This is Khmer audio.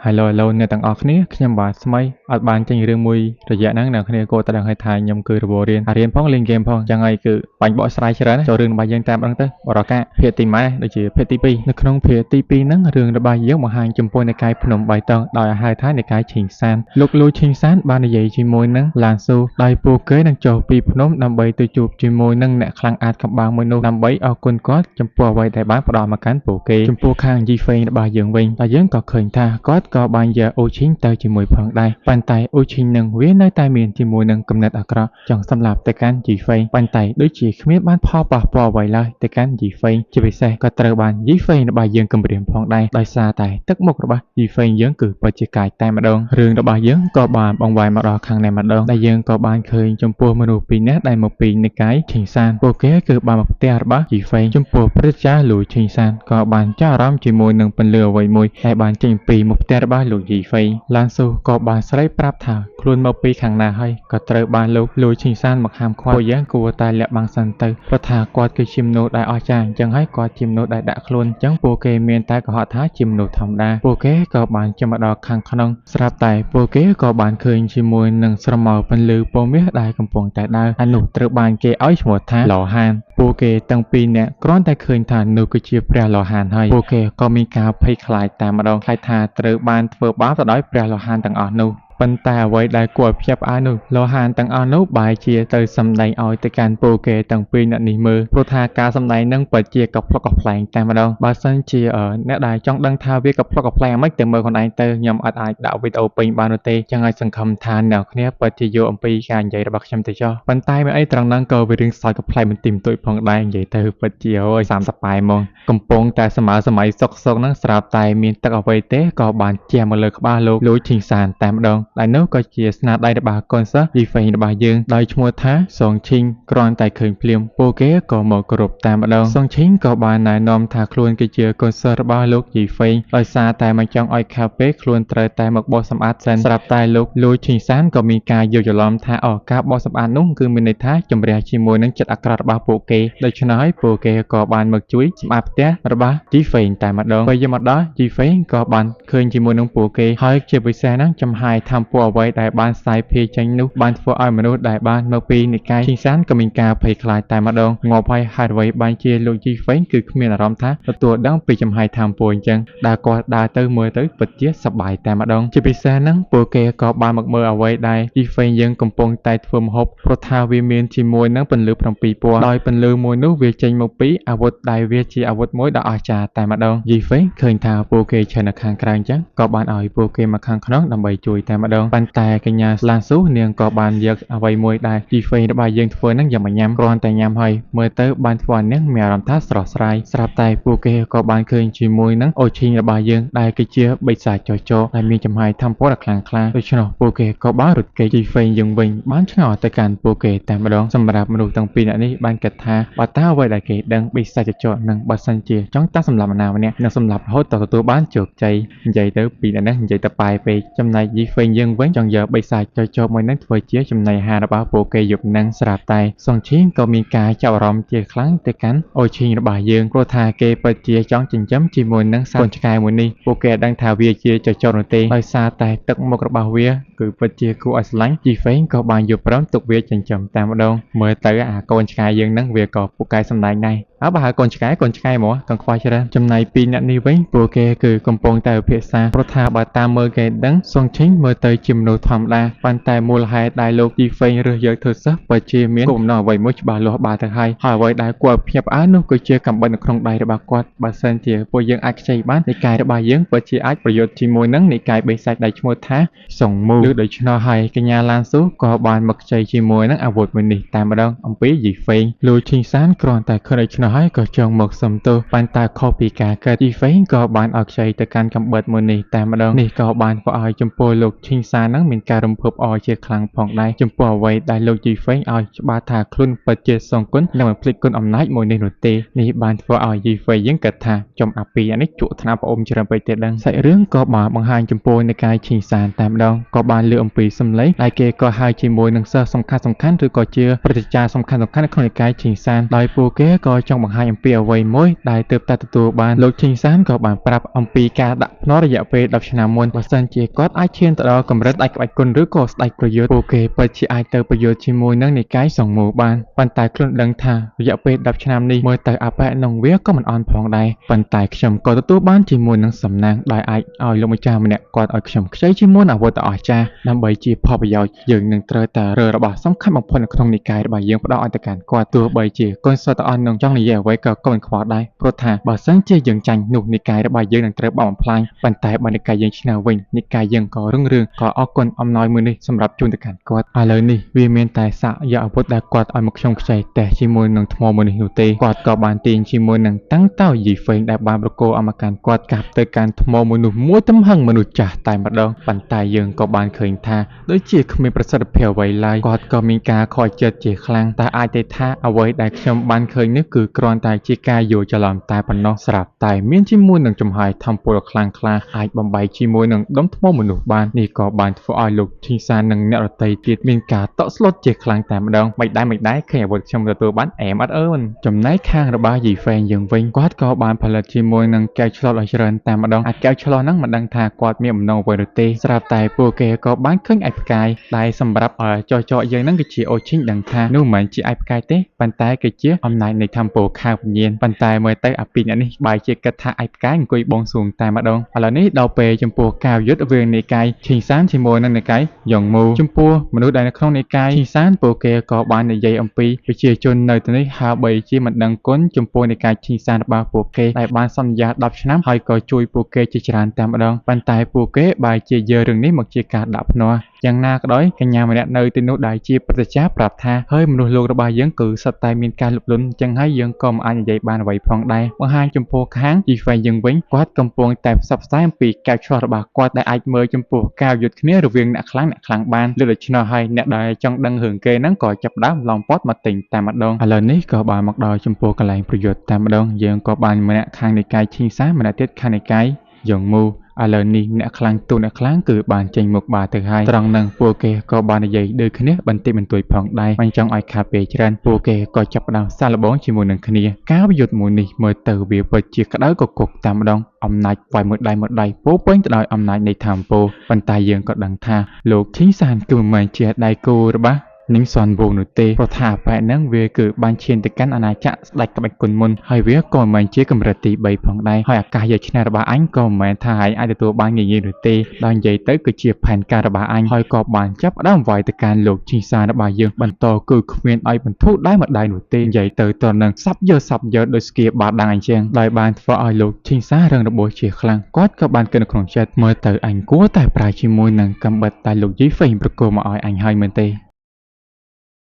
Hello hello អ្នកទាំងអស់គ្នាខ្ញុំបាទស្មីអត់បានចេញរឿងមួយរយៈហ្នឹងអ្នកគ្នាក៏តែដឹងឲ្យថាខ្ញុំគឺរបររៀនផងលេងហ្គេមផងចឹងហើយគឺបាញ់បកស្រាយច្រើនចូលរឿងរបស់យើងតាមដឹងទៅបរកាភាគទីម៉ែដូចជាភាគទី2នៅក្នុងភាគទី2ហ្នឹងរឿងរបស់យើងបង្ហាញចំពោះនៃកាយភ្នំបៃតងដោយហៅថានៃកាយឈីងសានលោកលួយឈីងសានបាននិយាយជាមួយនឹងឡានស៊ូដោយពួកគេនឹងចុះពីភ្នំដើម្បីទៅជួបជាមួយនឹងអ្នកខ្លាំងអាចកំបាំងមួយនោះដើម្បីអរគុណគាត់ចំពោះអ្វីដែលបានផ្ដល់មកកាន់ពួកគេចំពោះខាងយីហ្វេងរបស់យើងវិញតែយើងក៏ឃើញថាគាត់ក៏បានយកអូឈីងទៅជាមួយផងដែរប៉ុន្តែអូឈីងនឹងវានៅតែមានជាមួយនឹងគំនិតអាក្រក់ចង់សម្លាប់ទៅកាន់យីហ្វេងប៉ុន្តែដូចជាគ្មានបានផលប៉ះពាល់អ្វីឡើយទៅកាន់យីហ្វេងជាពិសេសក៏ត្រូវបានយីហ្វេងរបស់យើងគំរាមផងដែរដោយសារតែទឹកមុខរបស់យីហ្វេងយើងគឺពិតជាកាយតែម្ដងរឿងរបស់យើងក៏បានបង្វែរមកដល់ខាងនេះម្ដងដែលយើងក៏បានឃើញចំពោះមនុស្សពីរនាក់ដែលមកពីនិកាយឈីងសានពួកគេគឺបានមកផ្ទះរបស់យីហ្វេងចំពោះព្រឹទ្ធាចារ្យលួយឈីងសានក៏បានចាប់អារម្មណ៍ជាមួយនឹងពន្លឺអ្វីមួយដែលបានចេញពីមុខផ្ទះរបស់លោកយីហ្វេងឡានស៊ូក៏បានស្រែកប្រាប់ថាខ្លួនមកពីខាងណាហើយក៏ត្រូវបានលោកលួយឈីងសានមកហាមឃាត់ពួកយើងគួរតែលាក់បាំងសិនទៅព្រោះថាគាត់គឺជាមនុស្សដែលអស្ចារ្យអញ្ចឹងហើយគាត់ជាមនុស្សដែលដាក់ខ្លួនអញ្ចឹងពួកគេមានតែកុហកថាជាមនុស្សធម្មតាពួកគេក៏បានចូលមកដល់ខាងក្នុងស្រាប់តែពួកគេក៏បានឃើញជាមួយនឹងស្រមោលពន្លឺពណ៌មាសដែលកំពុងតែដើរហើយនោះត្រូវបានគេឲ្យឈ្មោះថាឡោហានពួកគេទាំងពីរនាក់គ្រាន់តែឃើញថានោះគឺជាព្រះលោហានហើយពួកគេក៏មានការភ័យខ្លាចតែម្ដងខ្លាចថាត្រូវបានធ្វើបាបទៅដោយព្រះលោហានទាំងអស់នោះប៉ុន្តែអ្វីដែលគួរឲ្យភ្ញាក់ផ្អើលនោះលោហានទាំងអស់នោះបែរជាទៅសម្ដែងឲ្យទៅកាន់ពួកគេទាំងពីរនាក់នេះមើលព្រោះថាការសម្ដែងនឹងពិតជាកប្លុកកប្លែងតែម្ដងបើសិនជាអ្នកដែលចង់ដឹងថាវាកប្លុកកប្លែងមិនទៅមើលខ្លួនឯងទៅខ្ញុំអត់អាចដាក់វីដេអូពេញបាននោះទេចឹងហើយសង្ឃឹមថាអ្នកគ្នាពិតជាយកអំពីការនិយាយរបស់ខ្ញុំទៅចោះប៉ុន្តែមានអីត្រង់ហ្នឹងក៏វារឿងសើចកប្លែងបន្តិចបន្តួចផងដែរនិយាយទៅពិតជាអូយ30ប៉ែហ្មងកំពុងតែសម័យសុកហ្នឹងស្រាប់តែមានទឹកអ្វីទេក៏បានជះមកលើក្បាលលោកលួយឈីងសានតែម្ដងដែលនោះក៏ជាស្នាដៃរបស់កូនសិស្សយីហ្វេងរបស់យើងដោយឈ្មោះថាសងឈីងគ្រាន់តែឃើញភ្លាមពួកគេក៏មកគោរពតែម្ដងសងឈីងក៏បានណែនាំថាខ្លួនគឺជាកូនសិស្សរបស់លោកយីហ្វេងដោយសារតែមិនចង់ឲ្យខាតពេលខ្លួនត្រូវតែមកបោសសម្អាតសិនស្រាប់តែលោកលួយឈីងសានក៏មានការយល់ច្រឡំថាការបោសសម្អាតនោះគឺមានន័យថាជំរះជាមួយនឹងចិត្តអាក្រក់របស់ពួកគេដូច្នេះហើយពួកគេក៏បានមកជួយសម្អាតផ្ទះរបស់យីហ្វេងតែម្ដងពេលយកមកដល់យីហ្វេងក៏បានឃើញជាមួយនឹងពួកគេហើយជាពិសេសហ្នឹងចំហាយថាពួកអ្វីដែលបានសាយភាយចេញនោះបានធ្វើឲ្យមនុស្សដែលបានមកពីនិកាយឈីងសានក៏មានការភ័យខ្លាចតែម្ដងងាប់ហើយហេតុអ្វីបានជាលោកយីហ្វេងគឺគ្មានអារម្មណ៍ថាទទួលដឹងពីចំហាយថាពួកអញ្ចឹងដែលគាត់ដើរទៅមើលទៅពិតជាសប្បាយតែម្ដងជាពិសេសហ្នឹងពួកគេក៏បានមកមើលអ្វីដែលយីហ្វេងយើងកំពុងតែធ្វើម្ហូបព្រោះថាវាមានជាមួយនឹងពន្លឺ7ពណ៌ដោយពន្លឺមួយនោះវាចេញមកពីអាវុធដែលវាជាអាវុធមួយដ៏អស្ចារ្យតែម្ដងយីហ្វេងឃើញថាពួកគេឈរនៅខាងក្រៅអញ្ចឹងក៏បានឲ្យពួកគេមកខាងក្នុងដើម្បីជួយតែម្ដងប៉ុន្តែកញ្ញាឡានស៊ូនាងក៏បានយកអ្វីមួយដែលយីហ្វេងរបស់យើងធ្វើហ្នឹងយកមកញ៉ាំគ្រាន់តែញ៉ាំហើយមើលទៅបានធ្វើឲ្យនាងមានអារម្មណ៍ថាស្រស់ស្រាយស្រាប់តែពួកគេក៏បានឃើញជាមួយនឹងអូឈីងរបស់យើងដែលគឺជាបិសាចចចដែលមានចំហាយថាមពលដ៏ខ្លាំងក្លាដូច្នោះពួកគេក៏បានរត់គេចយីហ្វេងយើងវិញបានឆ្ងល់ទៅកាន់ពួកគេតែម្ដងសម្រាប់មនុស្សទាំងពីរនាក់នេះបានគិតថាបើតើអ្វីដែលគេដឹងបិសាចចនឹងបើសិនជាចង់តាសម្រាប់ម្នាក់នឹងសម្រាប់រហូតដល់ទទួលបានជោគជ័យនិយាយទៅពីអ្នកនេះនិយាយទៅប៉ែពេកចំណែកយីហ្វេងយើងវិញចង់យកបិសាចចមួយនឹងធ្វើជាចំណីអាហាររបស់ពួកគេយប់នឹងស្រាប់តែសងឈីងក៏មានការចាប់អារម្មណ៍ជាខ្លាំងទៅកាន់អូឈីងរបស់យើងព្រោះថាគេពិតជាចង់ចិញ្ចឹមជាមួយនឹងសត្វកូនឆ្កែមួយនេះពួកគេដឹងថាវាជាចនោះទេដោយសារតែទឹកមុខរបស់វាគឺពិតជាគួរឲ្យស្រឡាញ់យីហ្វេងក៏បានយល់ព្រមទុកវាចិញ្ចឹមតែម្ដងមើលទៅអាកូនឆ្កែយើងនឹងវាក៏ពូកែសម្ដែងដែរបើហៅកូនឆ្កែហ្មងកង្ខ្វះច្រើនចំណែកពីអ្នកនេះវិញពួកគេគឺកំពុងតែពិភាក្សាព្រោះថាបើតាមមើលគេដឹងសងឈីងមើលទៅជាមនុស្សធម្មតាប៉ុន្តែមូលហេតុដែលលោកយីហ្វេងរើសយកធ្វើសិស្សពិតជាមានគោលបំណងអ្វីមួយច្បាស់លាស់បាទទៅហើយអ្វីដែលគួរឲ្យភ្ញាក់ផ្អើលនោះគឺជាកាំបិតនៅក្នុងដៃរបស់គាត់បើសិនជាពួកយើងអាចខ្ចីបាននិកាយរបស់យើងពិតជាអាចប្រយុទ្ធជាមួយនឹងនិកាយបេសាចដែលឈ្មោះថាសុងមូឬដូច្នោះហើយកញ្ញាឡានស៊ូក៏បានមកខ្ចីជាមួយនឹងអាវុធមួយនេះតែម្ដងអំពីយីហ្វេងលួយឈីងសានគ្រាន់តែឃើញដូច្នោះហើយក៏ចង់មកសុំទោសប៉ុន្តែខុសពីការកើតយីហ្វេងក៏បានឲ្យខ្ចីទៅកាន់កាំបិតមួយនេះតែម្ដងនេះក៏បានធ្វើឲ្យចំពោះលោកឈីងសាននឹងមានការរំភើបអរជាខ្លាំងផងដែរចំពោះអ្វីដែលលោកយីហ្វេងឲ្យច្បាស់ថាខ្លួនពិតជាសងគុណនិងមិនភ្លេចគុណអំណាចមួយនេះនោះទេនេះបានធ្វើឲ្យយីហ្វេងយើងគិតថាចំអាពីនេះជក់ថ្នាក់ប្អូនច្រើនពេកទេដឹងសាច់រឿងក៏បានបង្ហាញចំពោះនៃកាយឈីងសានតែម្ដងក៏បាន បានលើអំពីសម្លេងដែលគេក៏ហៅជាមួយនឹងសិស្សសំខាន់ឬក៏ជាព្រឹទ្ធាចារ្យសំខាន់នៅក្នុងនិកាយឈិងសានដោយពួកគេក៏ចង់បង្ហាញអំពីអ្វីមួយដែលទើបតែទទួលបានលោកឈិងសានក៏បានប្រាប់អំពីការដាក់ភ្នាល់រយៈពេល10ឆ្នាំមុនបើសិនជាគាត់អាចឈានទៅដល់កម្រិតស្ដេចក្បាច់គុណឬក៏ស្ដេចប្រយុទ្ធពួកគេពិតជាអាចទៅប្រយុទ្ធជាមួយនឹងនិកាយសង្មូបានប៉ុន្តែខ្លួនដឹងថារយៈពេល10ឆ្នាំនេះមើលទៅអបៈនឹងវាក៏មិនអន់ផងដែរប៉ុន្តែខ្ញុំក៏ទទួលបានជាមួយនឹងសំណាងដែលអាចឲ្យលោកម្ចាស់ម្នាក់គាត់ឲ្យខ្ញុំខ្ចីជាមួយអាវុធដ៏អស្ចារ្យដើម្បីជាផលប្រយោជន៍យើងនឹងត្រូវតែរើរបស់សំខាន់បំផុតនៅក្នុងនិកាយរបស់យើងផ្ដោតឲ្យទៅកាន់គាត់ទោះបីជាកូនសិស្សទាំងអស់នឹងចង់និយាយអ្វីក៏កូនខ្វល់ដែរព្រោះថាបើសិនជាយើងចាញ់នោះនិកាយរបស់យើងនឹងត្រូវបោះបំផ្លាញប៉ុន្តែបើនិកាយយើងឈ្នះវិញនិកាយយើងក៏រុងរឿងក៏អរគុណអំណោយមួយនេះសម្រាប់ជូនទៅកាន់គាត់ឥឡូវនេះវាមានតែសាកយកអាវុធដែលគាត់ឲ្យមកខ្ញុំខ្ចីតែជាមួយនឹងថ្មមួយនេះនោះទេគាត់ក៏បានទាញជាមួយនឹងតាំងតោយីហ្វេងដែលបានប្រគល់ឲ្យមកកាន់គាត់កាប់ទៅកាន់ថ្មមួយនោះមួយទំហឹងមនុស្សចាស់តែម្ដងប៉ុន្តែយើងក៏បានឃើញថាដូចជាគ្មានប្រសិទ្ធភាពអ្វីឡើយគាត់ក៏មានការខកចិត្តជាខ្លាំងតែអាចទេថាអ្វីដែលខ្ញុំបានឃើញនេះគឺគ្រាន់តែជាការយល់ច្រឡំតែប៉ុណ្ណោះស្រាប់តែមានជាមួយនឹងចំហាយធម្មពលខ្លាំងក្លាអាចបំបីជាមួយនឹងដុំថ្មមនុស្សបាននេះក៏បានធ្វើឲ្យលោកឈីសាននិងអ្នករតីទៀតមានការតក់ស្លុតជាខ្លាំងតែម្ដងមិនដែរឃើញអាវុធខ្ញុំទទួលបានអែមអត់អើនចំណែកខាងរបស់យីហ្វេងយើងវិញគាត់ក៏បានផលិតជាមួយនឹងកែវឆ្លុតឲ្យច្រើនតែម្ដងអាចកែវឆ្លុតហ្នឹងមិនដឹងថាគាត់មានបំណងអ្វីឬទេស្រាប់តែពួកគេក៏បានឃើញឯកផ្កាយដែលសម្រាប់ចោយើងហ្នឹងគឺជាអូឈីងដឹងថានោះមិនមែនជាឯកផ្កាយទេប៉ុន្តែគឺជាអំណាចនៃធម្មពលខាងវិញ្ញាណប៉ុន្តែមើលទៅអាពីរអ្នកនេះបែរជាគិតថាឯកផ្កាយអង្គុយបងសួងតែម្ដងឥឡូវនេះដល់ពេលចំពោះការយុទ្ធវាងនិកាយឈីងសានជាមួយនឹងនិកាយយ៉ងមូចំពោះមនុស្សដែលនៅក្នុងនិកាយឈីងសានពួកគេក៏បាននិយាយអំពីប្រជាជននៅទីនេះហាបីជាមិនដឹងគុណចំពោះនិកាយឈីងសានរបស់ពួកគេដែលបានសន្យា10ឆ្នាំហើយក៏ជួយពួកគេជាច្រើនតែម្ដងប៉ុន្តែពួកគេបែរជាយករឿងនេះមកជាការដាក់ភ្នាល់យ៉ាងណាក៏ដោយកញ្ញាម្នាក់នៅទីនោះដែលជាព្រឹទ្ធាចារ្យប្រាប់ថាហើយមនុស្សលោករបស់យើងគឺសុទ្ធតែមានការលុបលន់ចឹងហើយយើងក៏មិនអាចនិយាយបានអ្វីផងដែរបង្ហាញចំពោះខាងយីហ្វេងយើងវិញគាត់កំពុងតែផ្សព្វផ្សាយអំពីកែវឆ្លុះរបស់គាត់ដែលអាចមើលចំពោះការយុទ្ធគ្នារវាងអ្នកខ្លាំងបានលើដូច្នោះហើយអ្នកដែលចង់ដឹងរឿងគេហ្នឹងក៏ចាប់ផ្ដើមឡងពតមកទិញតែម្ដងឥឡូវនេះក៏បានមកដល់ចំពោះកន្លែងប្រយុទ្ធតែម្ដងយើងក៏បានម្នាក់ខាងនិកាយឈីងសាម្នាក់ទៀតខាងនិកាយយ៉ងមូឥឡូវនេះអ្នកខ្លាំងទូអ្នកខ្លាំងគឺបានចេញមុខបាទទៅហើយត្រង់នឹងពួកគេក៏បាននិយាយដូចគ្នាបន្តិចបន្តួចផងដែរមិនចង់ឲ្យខាតពេលច្រើនពួកគេក៏ចាប់ផ្ដើមសាឡបងជាមួយនឹងគ្នាការប្រយុទ្ធមួយនេះមើលទៅវាពិតជាក្តៅកគុកតែម្ដងអំណាចវាយមួយដៃពោពេញទៅដោយអំណាចនៃធម្មពលប៉ុន្តែយើងក៏ដឹងថាលោកឈីងសានគឺមិនមែនជាដៃគូរបស់និងសនវងនោះទេព្រោះថាបែបហ្នឹងវាគឺបានឈានទៅកាន់អាណាចក្រស្ដេចក្បាច់គុណមុនហើយវាក៏មិនមែនជាកម្រិតទី3ផងដែរហើយឱកាសយកឈ្នះរបស់អញក៏មិនមែនថាឯងអាចទទួលបានងាយៗនោះទេដល់និយាយទៅគឺជាផែនការរបស់អញហើយក៏បានចាប់ផ្ដើមវាយទៅកាន់លោកឈីសានរបស់យើងបន្តគឺគ្មានឲ្យបន្ធូរដៃមួយដៃនោះទេនិយាយទៅតរនឹងសាប់យកដោយស្គៀបាដាំងអញ្ចឹងដោយបានធ្វើឲ្យលោកឈីសារឹងរបួសជាខ្លាំងគាត់ក៏បានគិតនៅក្នុងចិត្តមើលទៅអញគួរតែប្រើជាមួយនឹងកំបិតតែលោកយីហ្វេងប្រគល់មកឲ្យអញហើយមែនទេ